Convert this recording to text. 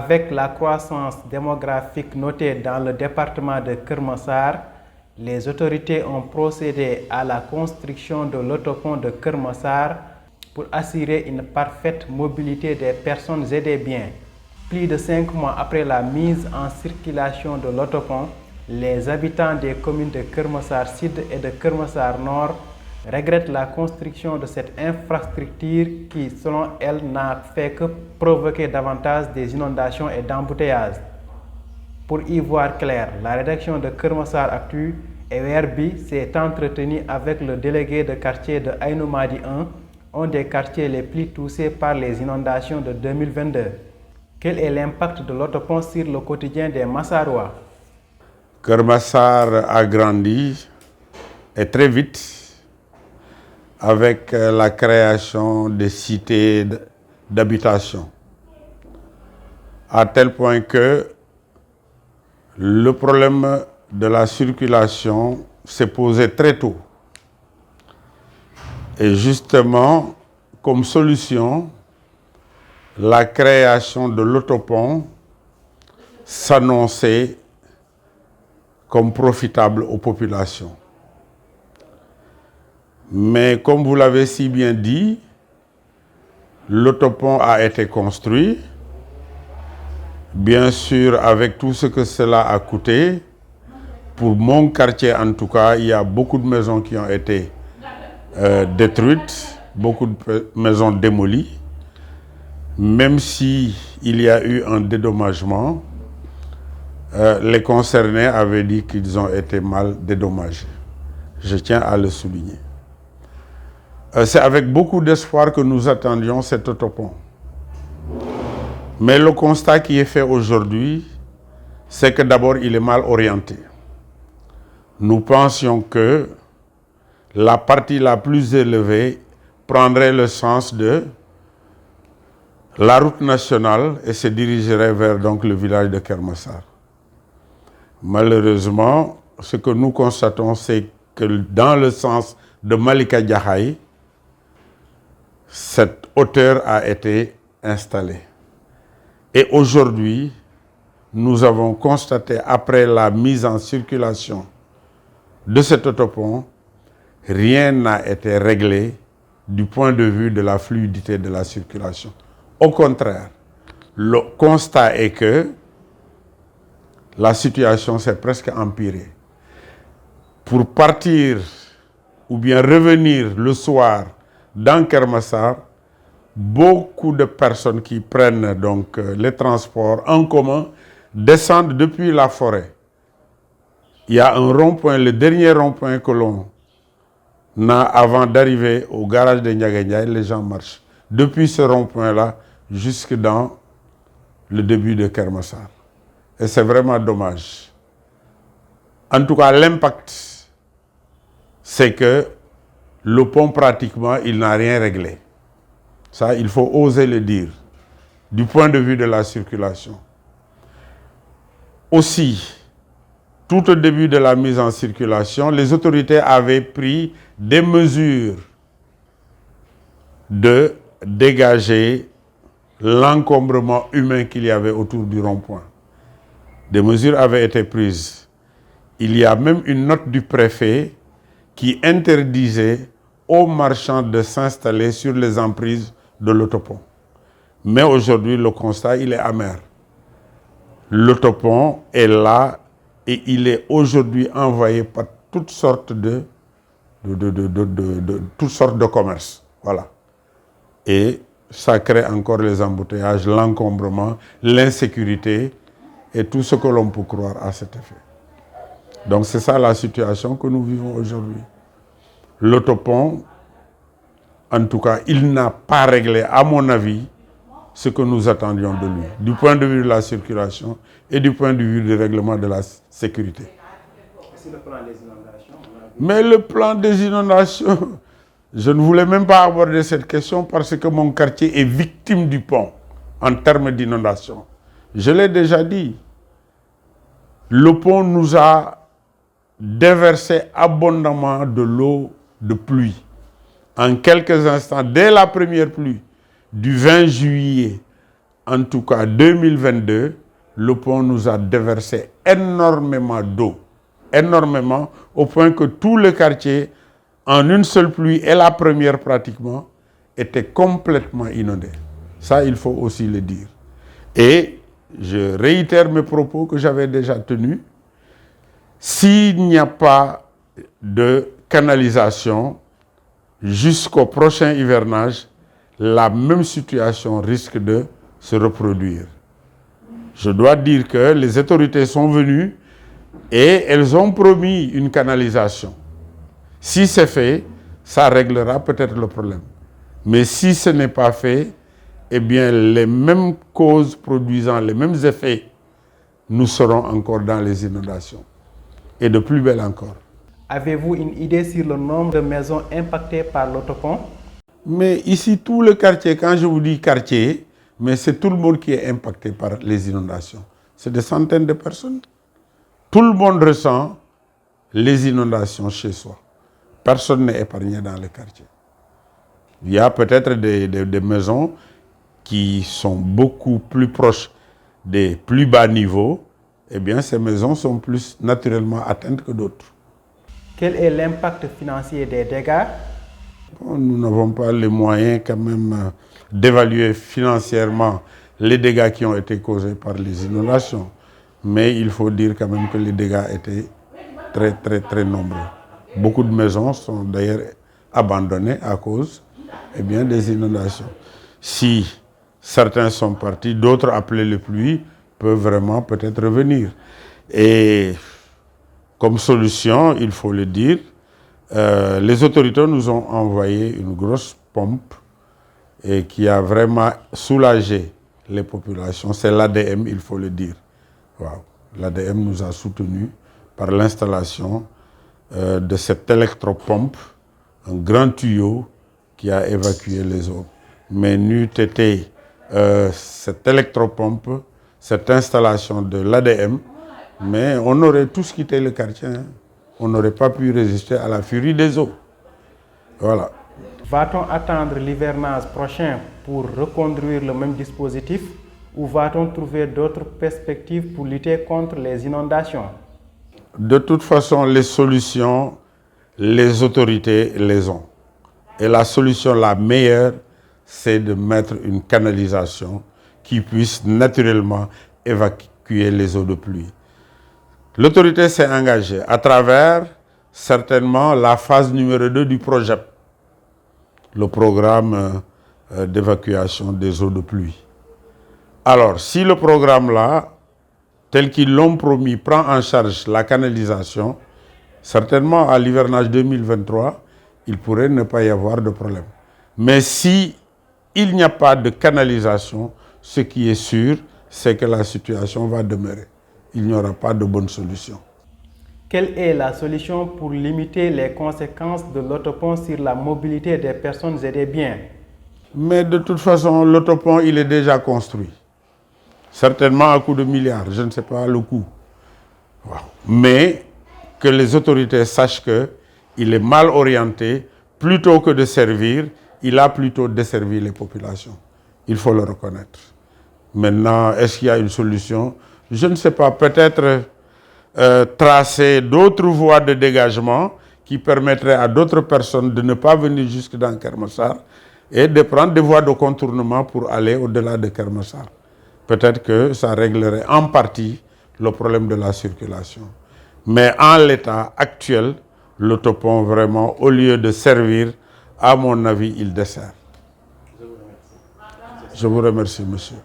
Avec la croissance démographique notée dans le département de Keur Massar, les autorités ont procédé à la construction de l'autopont de Keur Massar pour assurer une parfaite mobilité des personnes et des biens. Plus de 5 mois après la mise en circulation de l'autopont, les habitants des communes de Keur Massar Sud et de Keur Massar Nord regrettent la construction de cette infrastructure qui, selon elle, n'a fait que provoquer davantage des inondations et d'embouteillages. Pour y voir clair, la rédaction de Keur Massar Actu et Werbi s'est entretenue avec le délégué de quartier de Aïnou Mady 1, un des quartiers les plus touchés par les inondations de 2022. Quel est l'impact de l'autopont sur le quotidien des Massarois? Keur Massar a grandi et très vite avec la création des cités d'habitation, à tel point que le problème de la circulation s'est posé très tôt. Et justement, comme solution, la création de l'autopont s'annonçait comme profitable aux populations. Mais comme vous l'avez si bien dit, l'autopont a été construit, bien sûr avec tout ce que cela a coûté. Pour mon quartier en tout cas, il y a beaucoup de maisons qui ont été détruites, beaucoup de maisons démolies. Même si il y a eu un dédommagement, les concernés avaient dit qu'ils ont été mal dédommagés. Je tiens à le souligner. C'est avec beaucoup d'espoir que nous attendions cet autopont. Mais le constat qui est fait aujourd'hui, c'est que d'abord il est mal orienté. Nous pensions que la partie la plus élevée prendrait le sens de la route nationale et se dirigerait vers donc le village de Keur Massar. Malheureusement, ce que nous constatons, c'est que dans le sens de Malika Jaxaay, cette hauteur a été installée. Et aujourd'hui, nous avons constaté, après la mise en circulation de cet autopont, rien n'a été réglé du point de vue de la fluidité de la circulation. Au contraire, le constat est que la situation s'est presque empirée. Pour partir ou bien revenir le soir dans Keur Massar, beaucoup de personnes qui prennent donc les transports en commun descendent depuis la forêt. Il y a un rond-point, le dernier rond-point que l'on a avant d'arriver au garage de Ndiaga Ndiaye, les gens marchent depuis ce rond-point-là jusque dans le début de Keur Massar. Et c'est vraiment dommage. En tout cas, l'impact, c'est que le pont, pratiquement, il n'a rien réglé. Ça, il faut oser le dire, du point de vue de la circulation. Aussi, tout au début de la mise en circulation, les autorités avaient pris des mesures de dégager l'encombrement humain qu'il y avait autour du rond-point. Des mesures avaient été prises. Il y a même une note du préfet qui interdisait aux marchands de s'installer sur les emprises de l'autopont. Mais aujourd'hui, le constat, il est amer. L'autopont est là et il est aujourd'hui envoyé par toutes sortes de commerces. Voilà. Et ça crée encore les embouteillages, l'encombrement, l'insécurité et tout ce que l'on peut croire à cet effet. Donc c'est ça la situation que nous vivons aujourd'hui. L'autopont, en tout cas, il n'a pas réglé, à mon avis, ce que nous attendions de lui, du point de vue de la circulation et du point de vue du règlement de la sécurité. C'est le plan des inondations. Mais le plan des inondations, je ne voulais même pas aborder cette question parce que mon quartier est victime du pont en termes d'inondation. Je l'ai déjà dit. Le pont nous a déversé abondamment de l'eau de pluie. En quelques instants, dès la première pluie du 20 juillet en tout cas 2022, le pont nous a déversé énormément d'eau. Énormément, au point que tout le quartier, en une seule pluie, et la première pratiquement, était complètement inondé. Ça, il faut aussi le dire. Et je réitère mes propos que j'avais déjà tenus. S'il n'y a pas de canalisation jusqu'au prochain hivernage, la même situation risque de se reproduire. Je dois dire que les autorités sont venues et elles ont promis une canalisation. Si c'est fait, ça réglera peut-être le problème. Mais si ce n'est pas fait, eh bien les mêmes causes produisant les mêmes effets, nous serons encore dans les inondations. Et de plus belle encore. Avez-vous une idée sur le nombre de maisons impactées par l'autopont? Mais ici, tout le quartier, quand je vous dis quartier, mais c'est tout le monde qui est impacté par les inondations. C'est des centaines de personnes. Tout le monde ressent les inondations chez soi. Personne n'est épargné dans le quartier. Il y a peut-être des maisons qui sont beaucoup plus proches des plus bas niveaux. Eh bien, ces maisons sont plus naturellement atteintes que d'autres. Quel est l'impact financier des dégâts? Nous n'avons pas les moyens quand même d'évaluer financièrement les dégâts qui ont été causés par les inondations. Mais il faut dire quand même que les dégâts étaient très nombreux. Beaucoup de maisons sont d'ailleurs abandonnées à cause des inondations. Si certains sont partis, d'autres appelés les pluies peuvent vraiment peut-être revenir. Et comme solution, il faut le dire, les autorités nous ont envoyé une grosse pompe et qui a vraiment soulagé les populations. C'est l'ADM, il faut le dire. Wow. L'ADM nous a soutenus par l'installation de cette électropompe, un grand tuyau qui a évacué les eaux. Mais n'eût été cette électropompe, cette installation de l'ADM, mais on aurait tous quitté le quartier. On n'aurait pas pu résister à la furie des eaux. Voilà. Va-t-on attendre l'hivernage prochain pour reconduire le même dispositif ou va-t-on trouver d'autres perspectives pour lutter contre les inondations? De toute façon, les solutions, les autorités les ont. Et la solution la meilleure, c'est de mettre une canalisation qui puisse naturellement évacuer les eaux de pluie. L'autorité s'est engagée à travers certainement la phase numéro 2 du projet, le programme d'évacuation des eaux de pluie. Alors, si le programme-là, tel qu'ils l'ont promis, prend en charge la canalisation, certainement à l'hivernage 2023, il pourrait ne pas y avoir de problème. Mais si il n'y a pas de canalisation, ce qui est sûr, c'est que la situation va demeurer. Il n'y aura pas de bonne solution. Quelle est la solution pour limiter les conséquences de l'autopont sur la mobilité des personnes et des biens? Mais de toute façon, l'autopont, il est déjà construit. Certainement à coût de milliards, je ne sais pas le coût. Wow. Mais que les autorités sachent qu'il est mal orienté, plutôt que de servir, il a plutôt desservi les populations. Il faut le reconnaître. Maintenant, est-ce qu'il y a une solution? Je ne sais pas, peut-être tracer d'autres voies de dégagement qui permettraient à d'autres personnes de ne pas venir jusque dans Keur Massar et de prendre des voies de contournement pour aller au-delà de Keur Massar. Peut-être que ça réglerait en partie le problème de la circulation. Mais en l'état actuel, l'autopont vraiment, au lieu de servir, à mon avis, il dessert. Je vous remercie, monsieur.